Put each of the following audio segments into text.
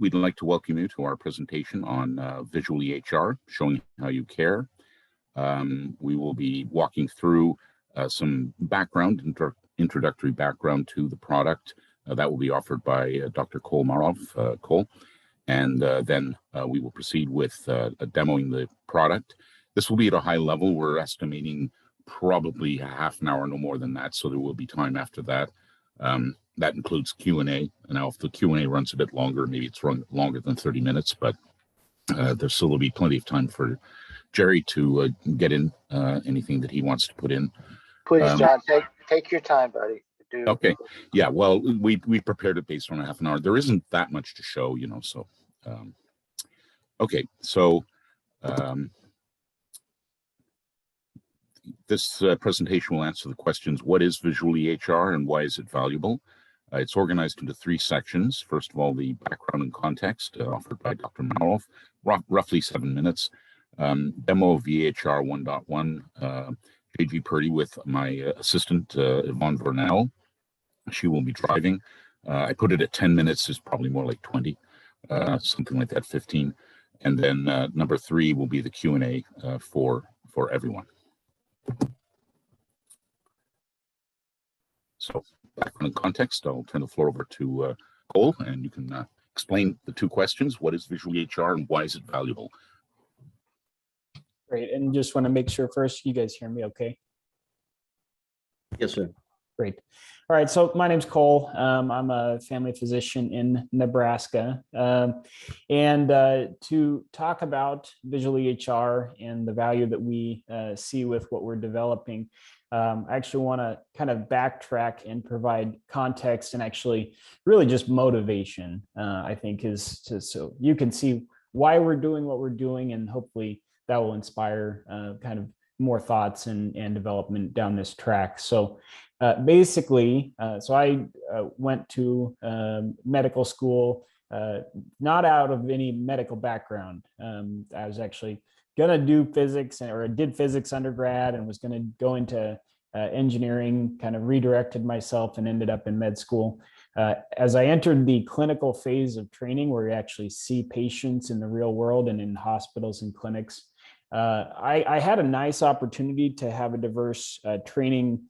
we'd like to welcome you to our presentation on VisualEHR, showing how you care. We will be walking through some background, introductory background to the product that will be offered by Dr. Cole Marov, Cole, and then we will proceed with demoing the product. This will be at a high level. We're estimating probably half an hour, no more than that, so there will be time after that. That includes Q&A. Now, if the Q&A runs a bit longer, maybe it's run longer than 30 minutes, but there still will be plenty of time for Jerry to get in anything that he wants to put in. Please, John, take your time, buddy. Okay. Yeah, well, we prepared it based on a half an hour. There isn't that much to show, you know, so. Okay, so this presentation will answer the questions: what is VisualEHR and why is it valuable? It's organized into three sections. First of all, the background and context offered by Dr. Marov, roughly 7 minutes. Demo of VEHR 1.1, JG Purdy with my assistant, Yvonne Vernell. She will be driving. I put it at 10 minutes, is probably more like 20, something like that, 15. And then number 3 will be the Q&A for everyone. So background and context, I'll turn the floor over to Cole, and you can explain the two questions. What is VisualEHR and why is it valuable? Great, and just want to make sure first, you guys hear me okay? Yes, sir. Great. All right, so my name's Cole. I'm a family physician in Nebraska. And to talk about VisualEHR and the value that we see with what we're developing, I actually want to kind of backtrack and provide context and actually really just motivation, I think, is so you can see why we're doing what we're doing, and hopefully that will inspire kind of more thoughts and development down this track. So basically, so I went to medical school, not out of any medical background. I was actually gonna do physics, or I did physics undergrad and was gonna go into engineering, kind of redirected myself and ended up in med school. As I entered the clinical phase of training, where you actually see patients in the real world and in hospitals and clinics, I had a nice opportunity to have a diverse training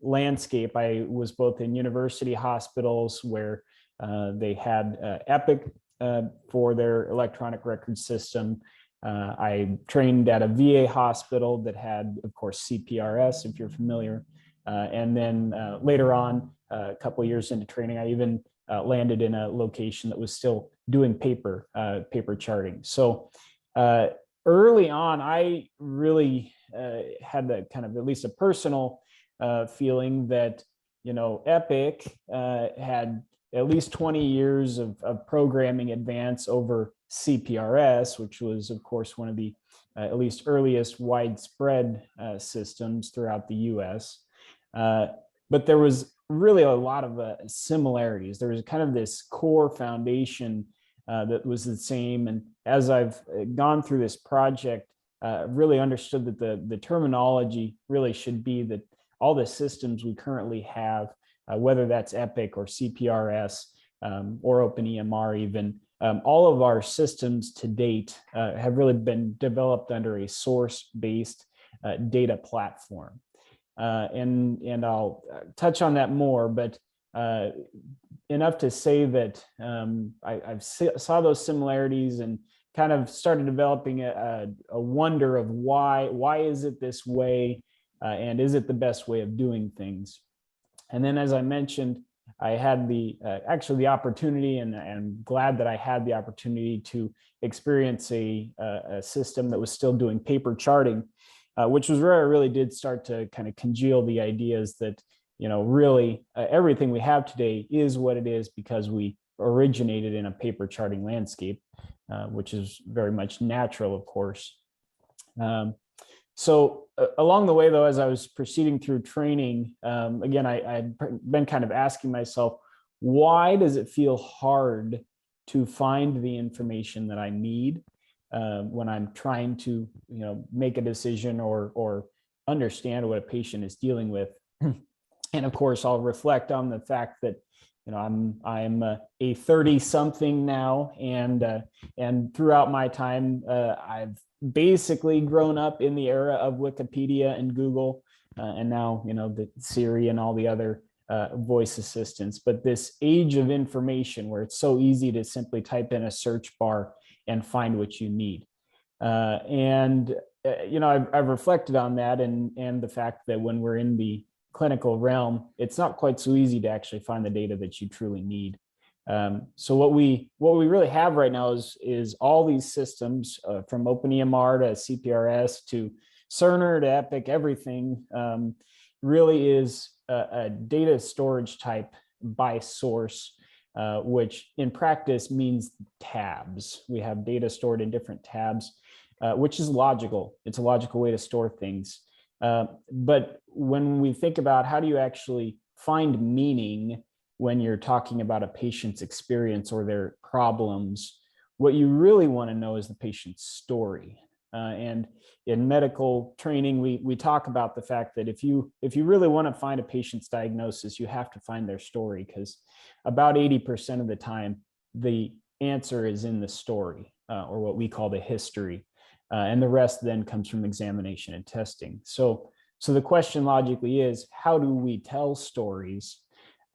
landscape. I was both in university hospitals where they had Epic for their electronic record system. I trained at a VA hospital that had, of course, CPRS, if you're familiar. And then later on, a couple of years into training, I even landed in a location that was still doing paper charting. So early on, I really had that kind of, at least a personal feeling that, you know, Epic had at least 20 years of programming advance over CPRS, which was, of course, one of the at least earliest widespread systems throughout the US. But there was really a lot of similarities. There was kind of this core foundation that was the same. And as I've gone through this project, really understood that the terminology really should be that all the systems we currently have, whether that's Epic or CPRS or OpenEMR even, all of our systems to date have really been developed under a source-based data platform. And I'll touch on that more, but enough to say that I've saw those similarities and kind of started developing a wonder of why is it this way, and is it the best way of doing things? And then, as I mentioned, I had actually the opportunity, and I'm glad that I had the opportunity to experience a system that was still doing paper charting, which was where I really did start to kind of congeal the ideas that, you know, really everything we have today is what it is because we originated in a paper charting landscape, which is very much natural, of course. So along the way, though, as I was proceeding through training, again, I'd been kind of asking myself, why does it feel hard to find the information that I need when I'm trying to, you know, make a decision or understand what a patient is dealing with? And of course, I'll reflect on the fact that, I'm a 30-something now, and throughout my time, I've basically grown up in the era of Wikipedia and Google, and now the Siri and all the other voice assistants. But this age of information, where it's so easy to simply type in a search bar and find what you need, I've reflected on that, and the fact that when we're in the clinical realm, it's not quite so easy to actually find the data that you truly need. So what we really have right now is all these systems, from OpenEMR to CPRS to Cerner to Epic. Everything really is a data storage type by source, which in practice means tabs. We have data stored in different tabs, which is logical. It's a logical way to store things. But when we think about how do you actually find meaning when you're talking about a patient's experience or their problems, what you really want to know is the patient's story. And in medical training, we talk about the fact that if you really want to find a patient's diagnosis, you have to find their story, because about 80% of the time, the answer is in the story, or what we call the history. And the rest then comes from examination and testing. So the question logically is, how do we tell stories?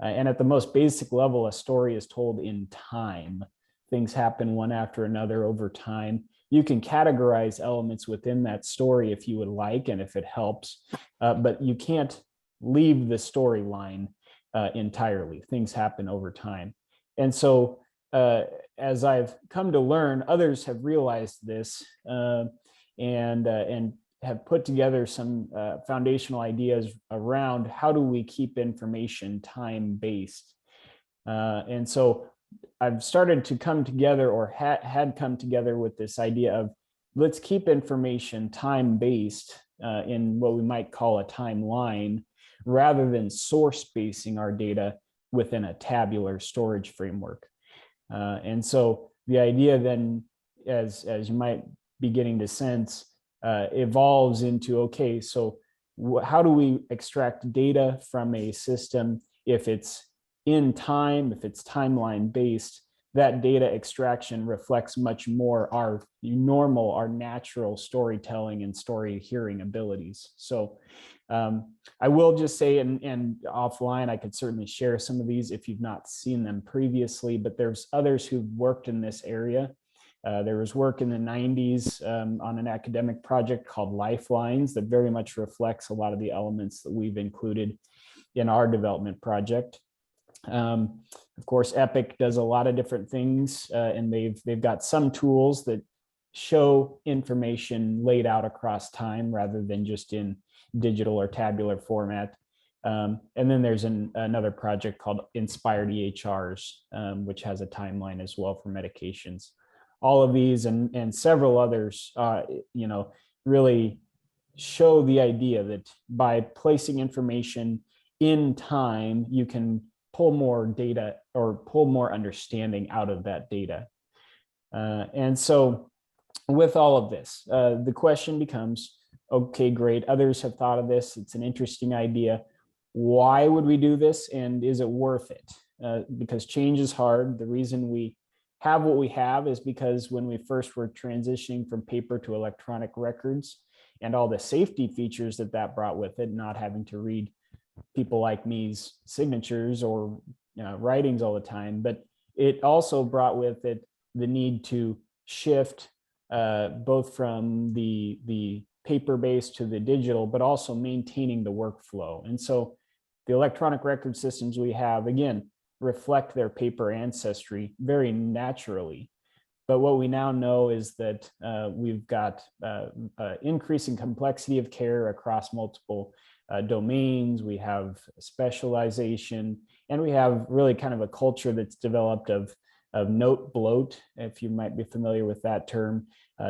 And at the most basic level, a story is told in time. Things happen one after another over time. You can categorize elements within that story if you would like, and if it helps, but you can't leave the storyline entirely. Things happen over time. And so as I've come to learn, others have realized this, and have put together some foundational ideas around how do we keep information time-based. And so I've started to come together, or had come together, with this idea of let's keep information time-based in what we might call a timeline, rather than source-basing our data within a tabular storage framework. And so the idea then, as you might be getting to sense, evolves into, okay, so how do we extract data from a system if it's in time, if it's timeline based? That data extraction reflects much more our natural storytelling and story hearing abilities. So I will just say, and offline, I could certainly share some of these if you've not seen them previously, but there's others who've worked in this area. There was work in the 90s on an academic project called Lifelines that very much reflects a lot of the elements that we've included in our development project. Of course, Epic does a lot of different things, and they've got some tools that show information laid out across time rather than just in digital or tabular format. And then there's another project called Inspired EHRs, which has a timeline as well for medications. All of these and several others, really show the idea that by placing information in time, you can pull more data or pull more understanding out of that data. And so with all of this, the question becomes, okay, great, others have thought of this. It's an interesting idea. Why would we do this? And is it worth it? Because change is hard. The reason we have what we have is because when we first were transitioning from paper to electronic records, and all the safety features that brought with it, not having to read people like me's signatures or writings all the time, but it also brought with it the need to shift both from the paper-based to the digital, but also maintaining the workflow. And so the electronic record systems we have, again, reflect their paper ancestry very naturally. But what we now know is that we've got increasing complexity of care across multiple domains. We have specialization, and we have really kind of a culture that's developed of note bloat, if you might be familiar with that term,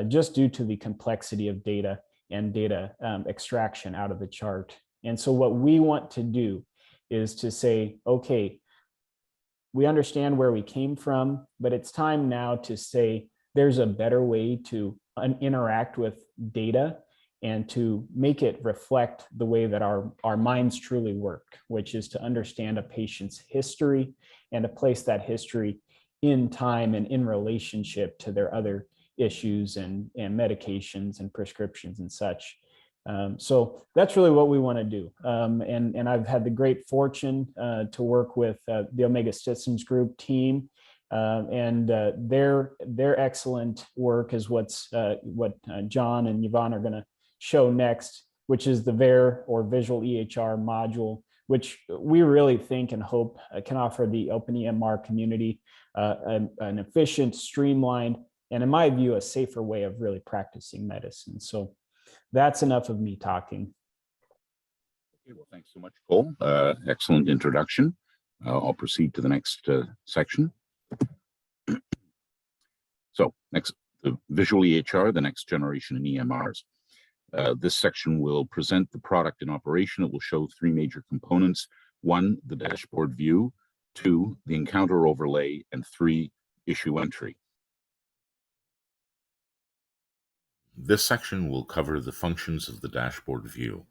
just due to the complexity of data and data extraction out of the chart. And so what we want to do is to say, okay, we understand where we came from, but it's time now to say there's a better way to interact with data and to make it reflect the way that our minds truly work, which is to understand a patient's history and to place that history in time and in relationship to their other issues and medications and prescriptions and such. So that's really what we want to do. And I've had the great fortune to work with the Omega Systems Group team, and their excellent work is what John and Yvonne are going to show next, which is the VEHR or VisualEHR module, which we really think and hope can offer the OpenEMR community an efficient, streamlined, and in my view, a safer way of really practicing medicine. So that's enough of me talking. Okay, well, thanks so much, Cole. Excellent introduction. I'll proceed to the next section. So next, the VisualEHR, the next generation in EMRs. This section will present the product in operation. It will show three major components. One, the dashboard view. Two, the encounter overlay. And three, issue entry. This section will cover the functions of the dashboard view.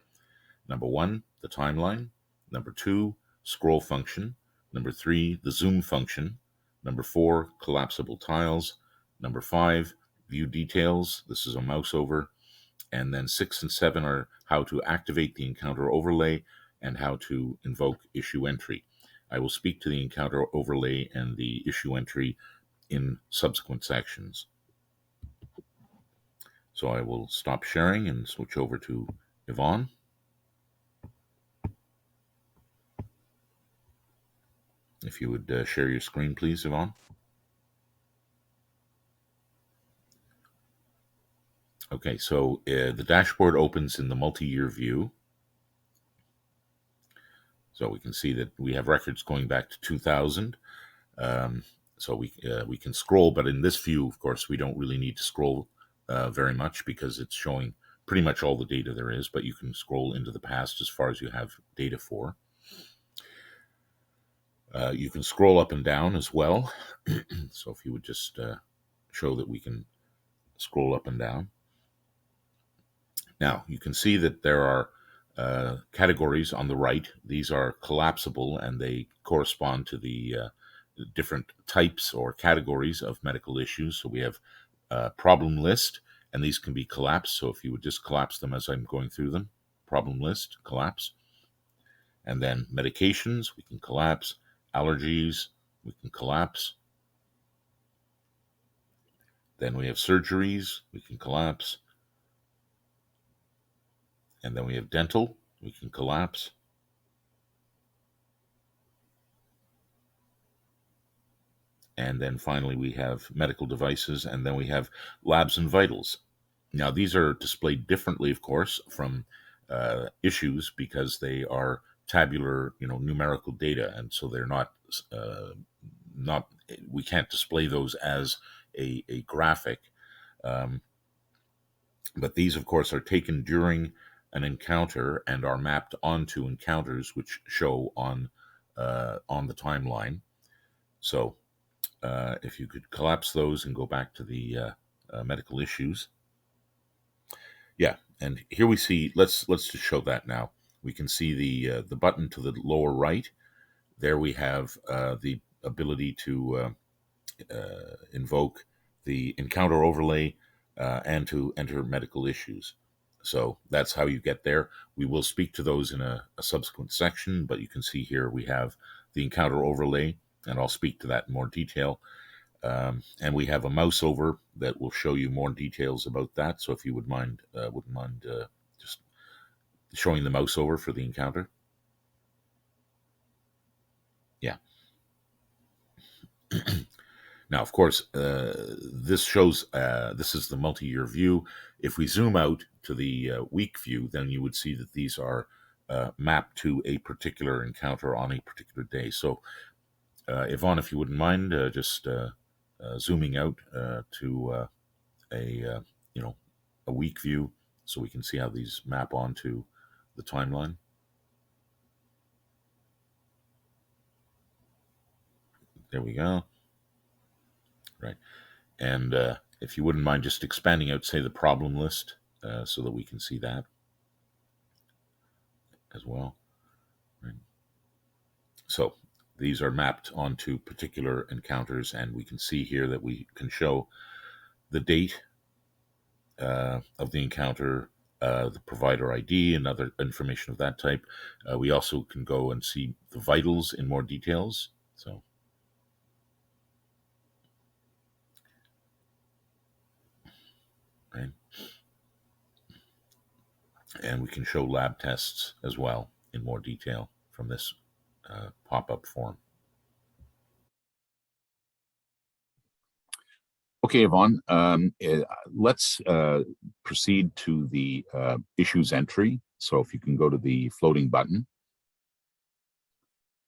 Number one, the timeline. Number two, scroll function. Number three, the zoom function. Number four, collapsible tiles. Number five, view details. This is a mouse over. And then 6 and 7 are how to activate the encounter overlay and how to invoke issue entry. I will speak to the encounter overlay and the issue entry in subsequent sections. So I will stop sharing and switch over to Yvonne. If you would share your screen, please, Yvonne. Okay, so the dashboard opens in the multi-year view. So we can see that we have records going back to 2000. So we can scroll, but in this view, of course, we don't really need to scroll very much because it's showing pretty much all the data there is, but you can scroll into the past as far as you have data for. You can scroll up and down as well. So if you would just show that we can scroll up and down. Now, you can see that there are categories on the right. These are collapsible and they correspond to the different types or categories of medical issues. So we have problem list, and these can be collapsed. So if you would just collapse them as I'm going through them, problem list, collapse. And then medications, we can collapse. Allergies, we can collapse. Then we have surgeries, we can collapse. And then we have dental, we can collapse. And then finally we have medical devices, and then we have labs and vitals. Now these are displayed differently, of course, from issues because they are tabular, numerical data, and so they're not we can't display those as a graphic. But these, of course, are taken during an encounter and are mapped onto encounters which show on the timeline. So if you could collapse those and go back to the medical issues. Yeah, and here we see, let's just show that now. We can see the button to the lower right. There we have the ability to invoke the encounter overlay and to enter medical issues. So that's how you get there. We will speak to those in a subsequent section, but you can see here we have the encounter overlay, and I'll speak to that in more detail. And we have a mouse over that will show you more details about that. So if you wouldn't mind just showing the mouse over for the encounter. Yeah. Now, of course, this shows, this is the multi-year view. If we zoom out to the week view, then you would see that these are mapped to a particular encounter on a particular day. So, Yvonne, if you wouldn't mind just zooming out to a week view so we can see how these map onto the timeline. There we go. Right. And if you wouldn't mind just expanding out, say, the problem list so that we can see that as well. Right. So these are mapped onto particular encounters, and we can see here that we can show the date of the encounter, the provider ID, and other information of that type. We also can go and see the vitals in more details. So, right. And we can show lab tests as well in more detail from this pop-up form. Okay, Yvonne, let's proceed to the issues entry. So if you can go to the floating button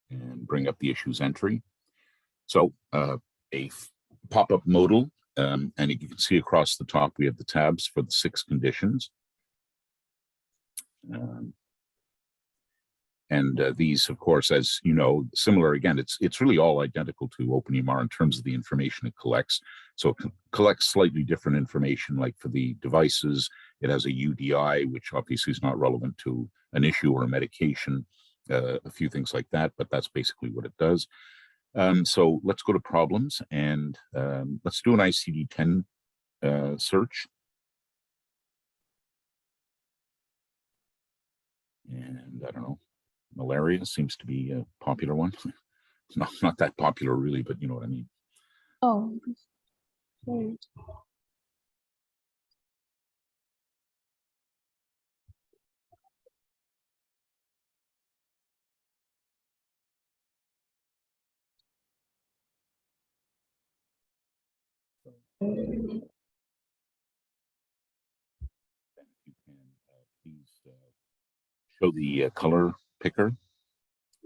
and bring up the issues entry. So a pop-up modal, and you can see across the top, we have the tabs for the 6 conditions. And these, of course, as you know, similar again, it's really all identical to OpenEMR in terms of the information it collects. So it collects slightly different information, like for the devices, it has a UDI, which obviously is not relevant to an issue or a medication, a few things like that, but that's basically what it does. So let's go to problems, and let's do an ICD-10 search. And I don't know, malaria seems to be a popular one. It's not that popular really, but you know what I mean. Oh, right. If you can please show the color picker.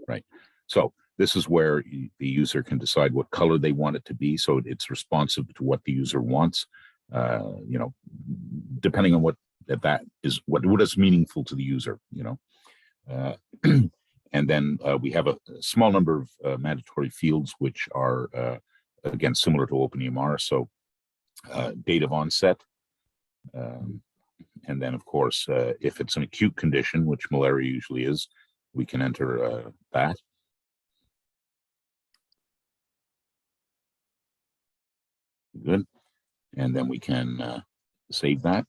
Right. So this is where the user can decide what color they want it to be. So it's responsive to what the user wants. You know, depending on what that is, what is meaningful to the user. You know, and then we have a small number of mandatory fields, which are again similar to OpenEMR. So date of onset. And then, of course, if it's an acute condition, which malaria usually is, we can enter that. Good. And then we can save that.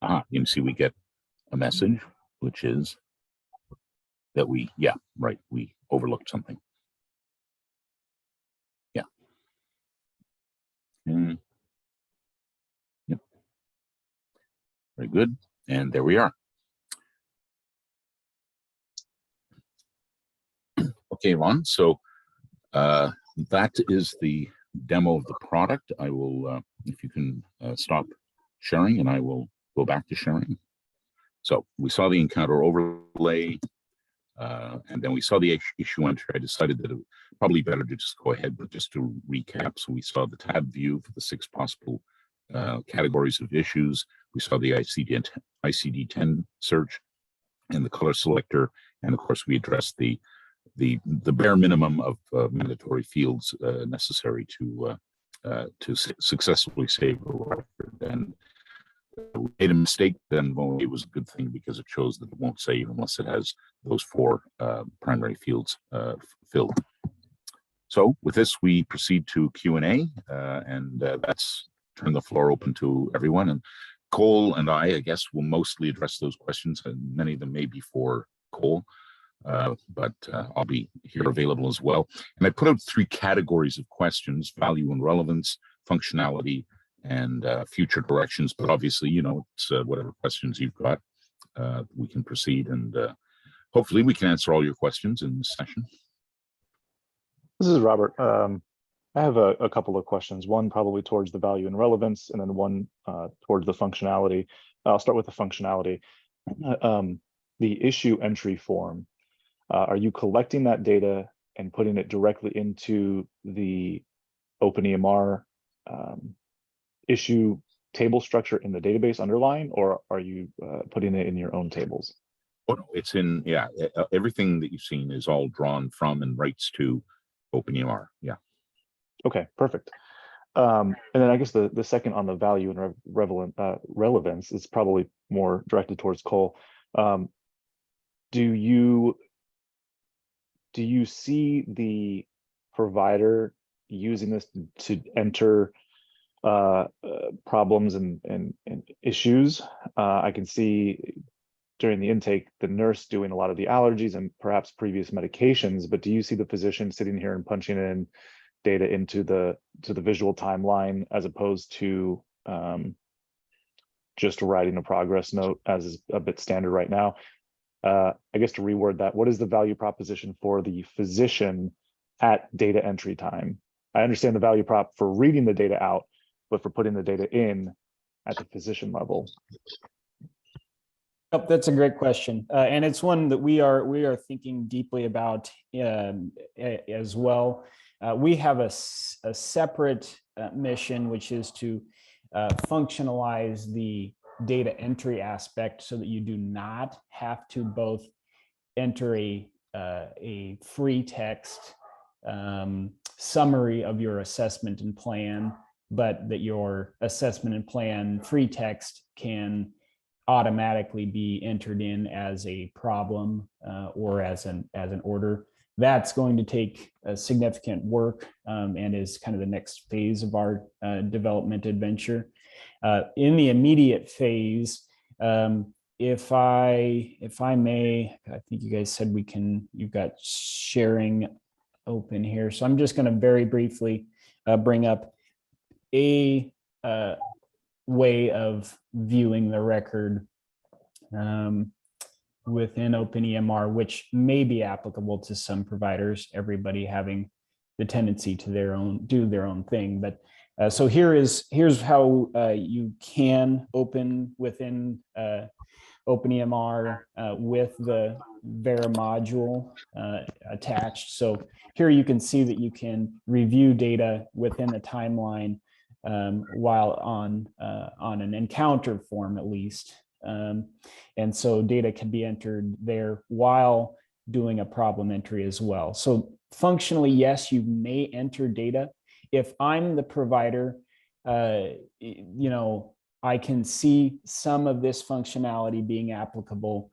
You can see we get a message, which is that we overlooked something. Yeah. Yep. Very good. And there we are. Okay, Ron. So that is the demo of the product. I will, if you can stop sharing, and I will go back to sharing. So we saw the encounter overlay, and then we saw the issue entry. I decided that it was probably better to just go ahead, but just to recap. So we saw the tab view for the 6 possible categories of issues. We saw the ICD-10 search and the color selector, and of course we addressed the bare minimum of mandatory fields necessary to successfully save a record. And we made a mistake, then well, it was a good thing because it shows that it won't save unless it has those 4 primary fields filled. So with this, we proceed to Q&A, and that's turn the floor open to everyone. And Cole and I guess, will mostly address those questions, and many of them may be for Cole. But I'll be here available as well. And I put out 3 categories of questions: value and relevance, functionality, and future directions. But obviously, you know, it's whatever questions you've got, we can proceed, and hopefully we can answer all your questions in this session. This is Robert. I have a couple of questions, one probably towards the value and relevance, and then one towards the functionality. I'll start with the functionality. The issue entry form, are you collecting that data and putting it directly into the OpenEMR issue table structure in the database underlying, or are you putting it in your own tables? Oh, no, it's in, yeah, everything that you've seen is all drawn from and writes to OpenEMR. Yeah. Okay, perfect. And then I guess the second on the value and relevance is probably more directed towards Cole. Do you see the provider using this to enter problems and issues? I can see during the intake the nurse doing a lot of the allergies and perhaps previous medications, but do you see the physician sitting here and punching in data into the visual timeline as opposed to just writing a progress note, as is a bit standard right now? I guess to reword that, what is the value proposition for the physician at data entry time? I understand the value prop for reading the data out, but for putting the data in at the physician level. Oh, that's a great question, and it's one that we are thinking deeply about as well. We have a separate mission, which is to functionalize the data entry aspect so that you do not have to both enter a free text summary of your assessment and plan, but that your assessment and plan free text can automatically be entered in as a problem or as an order. That's going to take significant work and is kind of the next phase of our development adventure. In the immediate phase, if I may, I think you guys said you've got sharing open here. So I'm just going to very briefly bring up a way of viewing the record within OpenEMR, which may be applicable to some providers, everybody having the tendency to do their own thing. But so here's how you can open within OpenEMR with the VEHR module attached. So here you can see that you can review data within the timeline while on an encounter form at least. And so data can be entered there while doing a problem entry as well. So functionally, yes, you may enter data. If I'm the provider, I can see some of this functionality being applicable.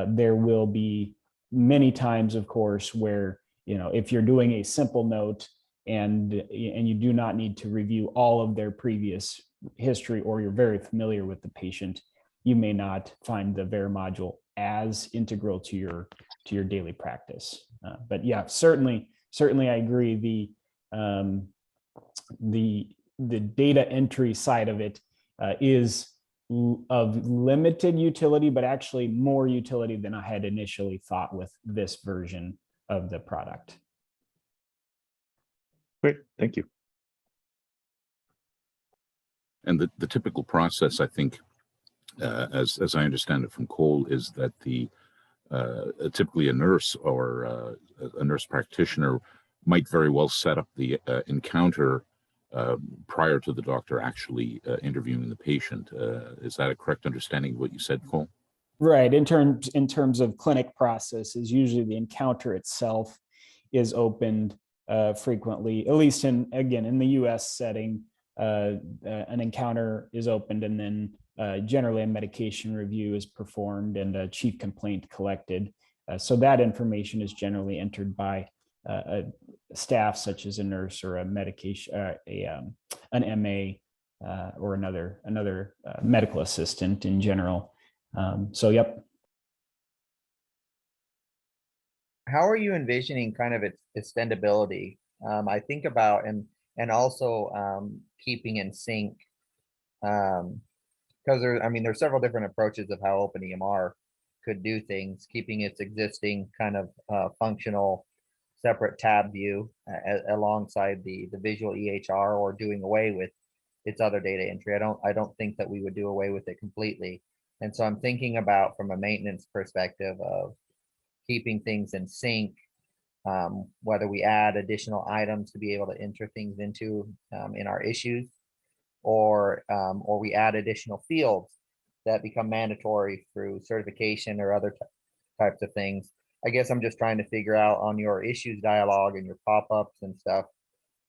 There will be many times, of course, where, if you're doing a simple note and you do not need to review all of their previous history, or you're very familiar with the patient, you may not find the VEHR module as integral to your daily practice. But yeah, certainly I agree. The data entry side of it is of limited utility, but actually more utility than I had initially thought with this version of the product. Great, thank you. And the typical process, I think, as I understand it from Cole, is that typically a nurse or a nurse practitioner might very well set up the encounter prior to the doctor actually interviewing the patient. Is that a correct understanding of what you said, Cole? Right. In terms of clinic processes, usually the encounter itself is opened frequently, at least in the US setting. An encounter is opened, and then generally a medication review is performed and a chief complaint collected. So that information is generally entered by a staff such as a nurse or a medication, an MA, or another medical assistant in general. So yep. How are you envisioning kind of its extendability? I think about and also keeping in sync, because there's several different approaches of how OpenEMR could do things, keeping its existing kind of functional separate tab view alongside the VisualEHR, or doing away with its other data entry. I don't think that we would do away with it completely. And so I'm thinking about, from a maintenance perspective, of keeping things in sync, whether we add additional items to be able to enter things into in our issues, or we add additional fields that become mandatory through certification or other types of things. I guess I'm just trying to figure out, on your issues dialogue and your pop-ups and stuff,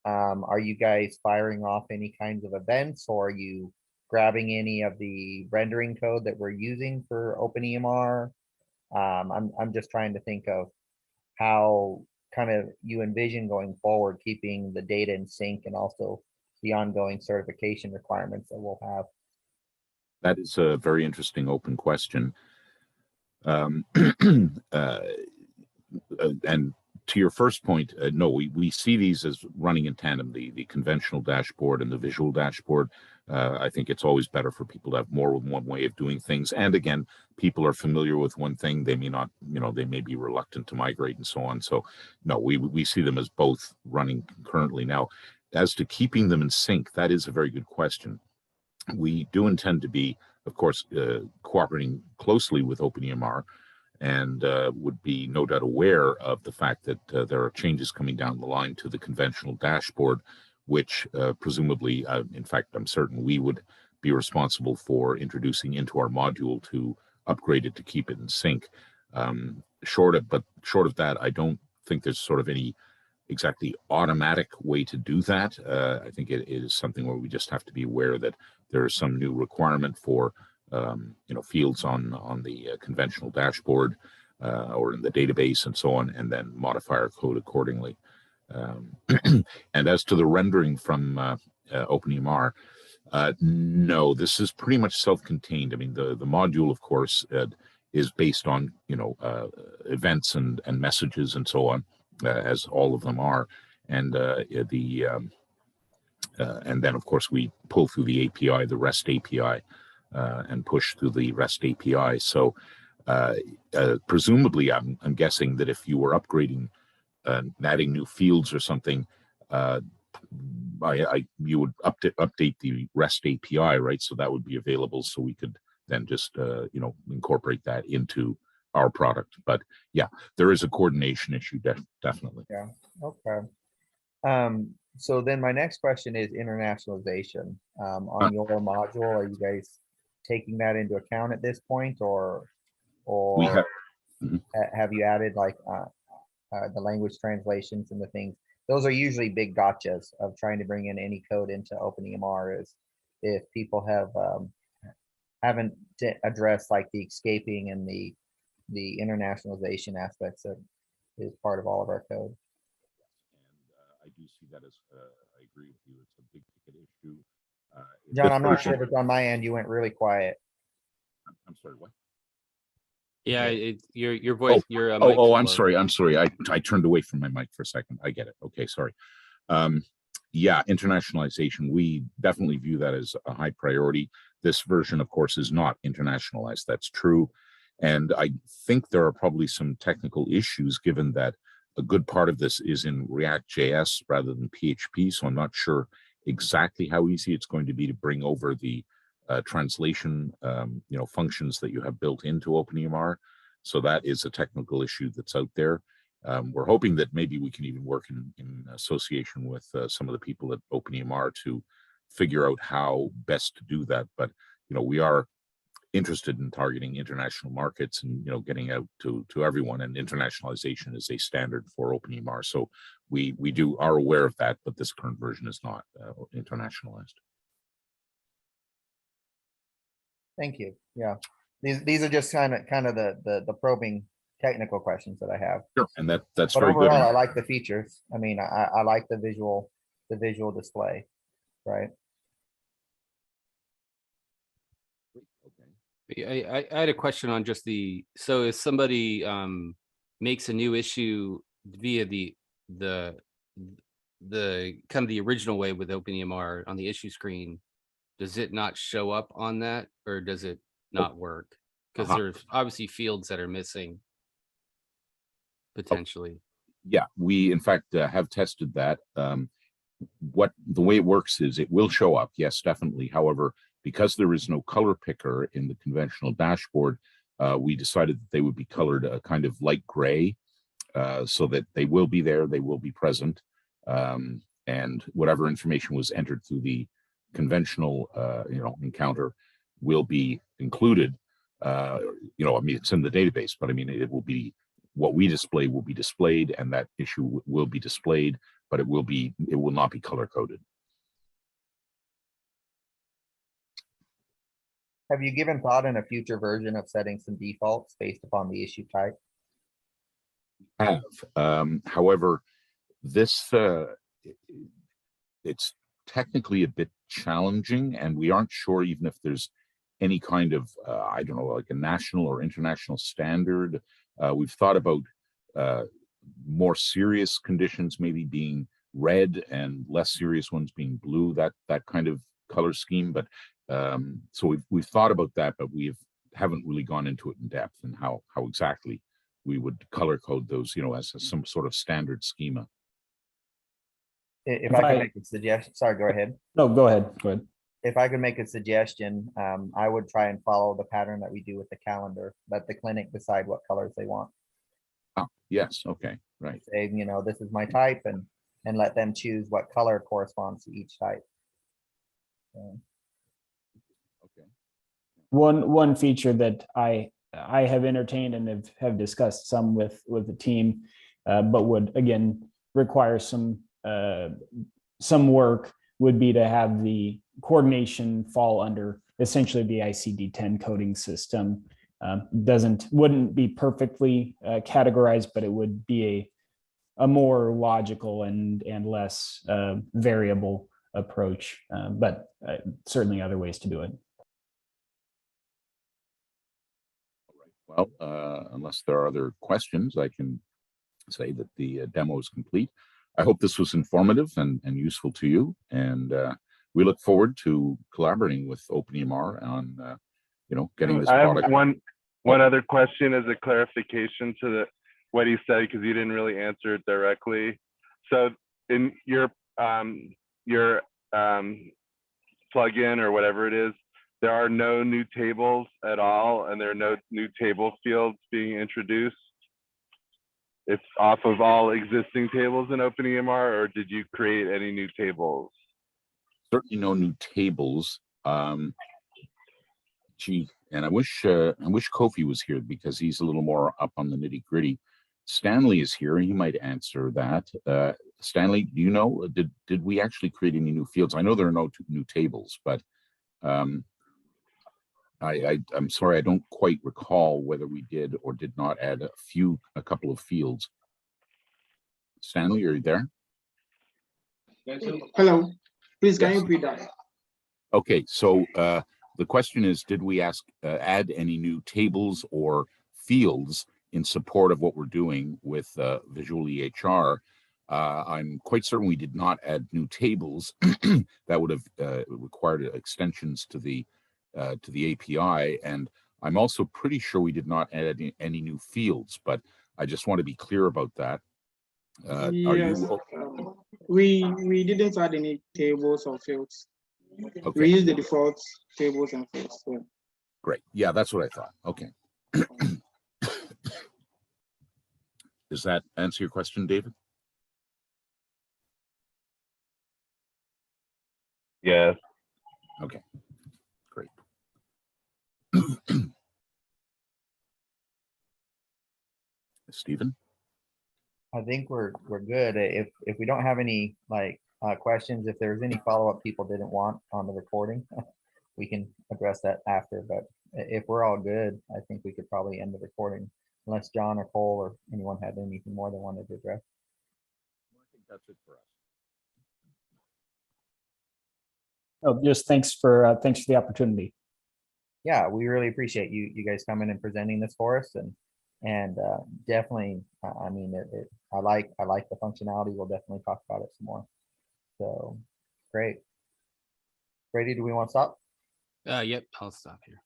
Are you guys firing off any kinds of events, or are you grabbing any of the rendering code that we're using for OpenEMR? I'm just trying to think of how kind of you envision going forward, keeping the data in sync and also the ongoing certification requirements that we'll have. That is a very interesting open question. And to your first point, no, we see these as running in tandem, the conventional dashboard and the visual dashboard. I think it's always better for people to have more than one way of doing things. And again, people are familiar with one thing, they may not, they may be reluctant to migrate and so on. So no, we see them as both running concurrently. Now, as to keeping them in sync, that is a very good question. We do intend to be, of course, cooperating closely with OpenEMR, and would be no doubt aware of the fact that there are changes coming down the line to the conventional dashboard, which presumably, in fact, I'm certain we would be responsible for introducing into our module to upgrade it to keep it in sync. Short of that, I don't think there's sort of any exactly automatic way to do that. I think it is something where we just have to be aware that there is some new requirement for fields on the conventional dashboard or in the database and so on, and then modify our code accordingly. And as to the rendering from OpenEMR, no, this is pretty much self-contained. I mean, the module, of course, is based on events and messages and so on, as all of them are, and and then of course we pull through the API, the REST API, and push through the REST API. So presumably, I'm guessing that if you were upgrading, adding new fields or something, you would update the REST API, right? So that would be available, so we could then just incorporate that into our product. But yeah, there is a coordination issue, definitely. Yeah. Okay. So then my next question is internationalization. On your module, are you guys taking that into account at this point, or We have. have you added like the language translations and the things? Those are usually big gotchas of trying to bring in any code into OpenEMR, is if people haven't addressed like the escaping and the internationalization aspects that is part of all of our code. And I do see that as, I agree with you, it's a big ticket issue. John, I'm not sure if it's on my end. You went really quiet. I'm sorry, what? Yeah, your voice, your mic's I'm low. sorry. I turned away from my mic for a second. I get it. Okay, sorry. Yeah, internationalization, we definitely view that as a high priority. This version, of course, is not internationalized. That's true. And I think there are probably some technical issues, given that a good part of this is in React.js rather than PHP. So I'm not sure exactly how easy it's going to be to bring over the translation functions that you have built into OpenEMR. So that is a technical issue that's out there. We're hoping that maybe we can even work in association with some of the people at OpenEMR to figure out how best to do that. But we are interested in targeting international markets and getting out to everyone, and internationalization is a standard for OpenEMR. So we are aware of that, but this current version is not internationalized. Thank you. Yeah, these are just kind of the probing technical questions that I have. Sure, and that's But very overall, good. I like the features. I mean, I like the visual display, right? I had a question on just so if somebody makes a new issue via the kind of the original way with OpenEMR on the issue screen, does it not show up on that, or does it not work? Because there's obviously fields that are missing potentially. Yeah, we in fact have tested that. The way it works is it will show up, yes, definitely. However, because there is no color picker in the conventional dashboard, we decided that they would be colored a kind of light gray, so that they will be there, they will be present, and whatever information was entered through the conventional encounter will be included. I mean, it's in the database, but I mean, it will be, what we display will be displayed, and that issue will be displayed. but it will not be color coded. Have you given thought in a future version of setting some defaults based upon the issue type? However, this it's technically a bit challenging, and we aren't sure even if there's any kind of I don't know, like a national or international standard. We've thought about more serious conditions maybe being red and less serious ones being blue, that kind of color scheme. But so we've thought about that, but we haven't really gone into it in depth and how exactly we would color code those, as some sort of standard schema. If I could make a suggestion, sorry, go ahead. No, go ahead. Go ahead. If I could make a suggestion, I would try and follow the pattern that we do with the calendar. Let the clinic decide what colors they want. Oh, yes. Okay. Right. Say, this is my type, and let them choose what color corresponds to each type. So, Okay. One feature that I have entertained and have discussed some with the team, but would again require some work, would be to have the coordination fall under essentially the ICD-10 coding system. Wouldn't be perfectly categorized, but it would be a more logical and less variable approach, but certainly other ways to do it. Well, unless there are other questions, I can say that the demo is complete. I hope this was informative and useful to you, and we look forward to collaborating with OpenEMR on, getting this product. I have one other question as a clarification to what he said, because you didn't really answer it directly. So in your plugin or whatever it is, there are no new tables at all, and there are no new table fields being introduced. It's off of all existing tables in OpenEMR, or did you create any new tables? Certainly no new tables. Gee, and I wish Kofi was here, because he's a little more up on the nitty gritty. Stanley is here, and he might answer that. Stanley, do you know, did we actually create any new fields? I know there are no new tables, but I'm sorry, I don't quite recall whether we did or did not add a couple of fields. Stanley, are you there? Hello, please can Yes. you repeat that? Okay, so the question is, did we add any new tables or fields in support of what we're doing with VisualEHR? I'm quite certain we did not add new tables. That would have required extensions to the API, and I'm also pretty sure we did not add any new fields, but I just want to be clear about that. Yes, we didn't add any tables or fields. Okay. We used the default tables and fields. So. Great. Yeah, that's what I thought. Okay. Does that answer your question, David? Yes. Okay. Great. Stephen? I think we're good. If we don't have any questions, if there's any follow-up people didn't want on the recording, we can address that after. But if we're all good, I think we could probably end the recording, unless John or Cole or anyone had anything more they wanted to address. I think that's it for us. Oh, just thanks for the opportunity. Yeah, we really appreciate you guys coming and presenting this for us, and definitely, I mean, I like the functionality. We'll definitely talk about it some more. So great. Brady, do we want to stop? Yep, I'll stop here.